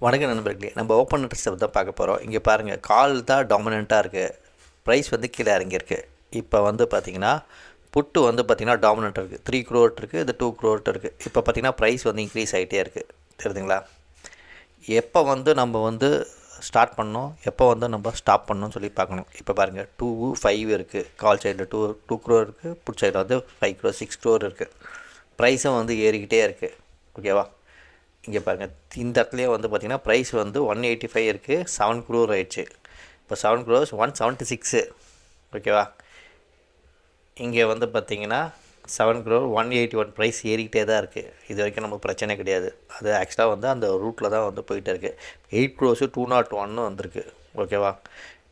வணக்கம் நண்பர்களே, நம்ம ஓப்பன் இன்ட்ரெஸ்ட்டை தான் பார்க்க போகிறோம். இங்கே பாருங்கள், கால் தான் டாமினண்ட்டாக இருக்குது, ப்ரைஸ் வந்து கீழே இறங்கியிருக்கு. இப்போ வந்து பார்த்திங்கன்னா புட்டு வந்து பார்த்திங்கன்னா டாமினண்ட்டாக இருக்குது, 3 crore இருக்குது, இது 2 crore இருக்குது. இப்போ பார்த்திங்கன்னா ப்ரைஸ் வந்து இன்க்ரீஸ் ஆகிட்டே இருக்குது, தெரியுதுங்களா? எப்போ வந்து நம்ம வந்து ஸ்டார்ட் பண்ணோம், எப்போ வந்து நம்ம ஸ்டாப் பண்ணணும்னு சொல்லி பார்க்கணும். இப்போ பாருங்கள், 2, 5 இருக்குது, கால் சைடில் 2 crore இருக்குது, புட் சைடில் வந்து 5 crore 6 crore இருக்குது. ப்ரைஸும் வந்து ஏறிக்கிட்டே இருக்குது. ஓகேவா? இங்கே பாருங்கள், இந்த இடத்துலையே வந்து பார்த்திங்கன்னா ப்ரைஸ் வந்து 185 இருக்குது, 7 crore ஆயிடுச்சு. இப்போ 7 crore 176. ஓகேவா? இங்கே வந்து பார்த்திங்கன்னா 7 crore 181 ப்ரைஸ் ஏறிக்கிட்டே தான் இருக்குது. இது வரைக்கும் நமக்கு பிரச்சனை கிடையாது. அது ஆக்சுவலாக வந்து அந்த ரூட்டில் தான் வந்து போயிட்டே இருக்குது. 8 crore 201 வந்திருக்கு. ஓகேவா?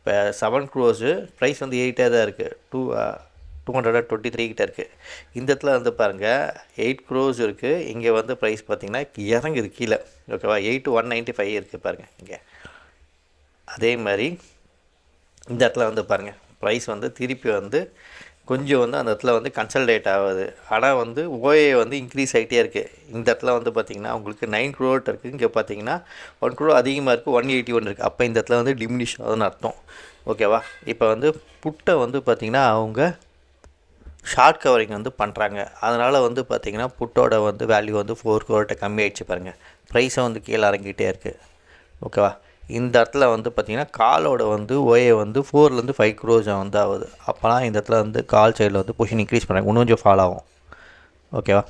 இப்போ 7 crore ப்ரைஸ் வந்து ஏறிட்டே தான் இருக்குது. 223 கிட்ட இருக்குது. இந்த இடத்துல வந்து பாருங்கள், 8 crore இருக்குது. இங்கே வந்து ப்ரைஸ் பார்த்திங்கன்னா இறங்குது கீழே. ஓகேவா? 8195 இருக்குது பாருங்கள் இங்கே. அதே மாதிரி இந்த இடத்துல வந்து பாருங்கள், ப்ரைஸ் வந்து திருப்பி வந்து கொஞ்சம் வந்து அந்த இடத்துல வந்து கன்சல்டேட் ஆகுது. ஆனால் வந்து ஓஏ வந்து இன்க்ரீஸ் ஆகிட்டே இருக்குது. இந்த இடத்துல வந்து பார்த்திங்கன்னா உங்களுக்கு 9 crore இருக்குது. இங்கே பார்த்திங்கன்னா 1 crore அதிகமாக இருக்குது, 181 இருக்குது. அப்போ இந்த இடத்துல வந்து டிமினிஷ் ஆகுதுன்னு அர்த்தம். ஓகேவா? இப்போ வந்து புட்டை வந்து பார்த்திங்கன்னா அவங்க ஷார்ட் கவரிங் வந்து பண்ணுறாங்க. அதனால் வந்து பார்த்திங்கன்னா புட்டோட வந்து வேல்யூ வந்து 4 crore கம்மி ஆகிடுச்சு பாருங்கள். ப்ரைஸை வந்து கீழே இறங்கிட்டே இருக்குது. ஓகேவா? இந்த இடத்துல வந்து பார்த்திங்கன்னா காலோட வந்து ஓஏ வந்து 4லேருந்து 5 crore வந்து ஆகுது. அப்போலாம் இந்த இடத்துல வந்து கால் சைடில் வந்து பொசிஷன் இன்க்ரீஸ் பண்ணுறாங்க, இன்னும் கொஞ்சம் ஃபால் ஆகும். ஓகேவா?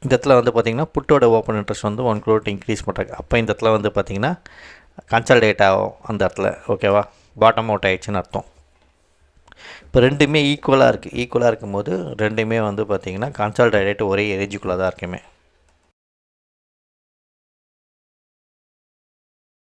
இந்த இடத்துல வந்து பார்த்திங்கன்னா புட்டோட ஓப்பன் இன்ட்ரெஸ்ட் வந்து 1 crore இன்க்ரீஸ் பண்ணுறாங்க. அப்போ இந்த இடத்துல வந்து பார்த்திங்கன்னா கன்சல்டேட் ஆகும் அந்த இடத்துல. ஓகேவா? பாட்டம் அவுட் ஆகிடுச்சின்னு அர்த்தம். இப்போ ரெண்டுமே ஈக்குவலாக இருக்கும்போது ரெண்டுமே வந்து பார்த்திங்கன்னா கன்சால்டேட் ஒரே ரேஞ்சுக்குள்ளே தான் இருக்குமே.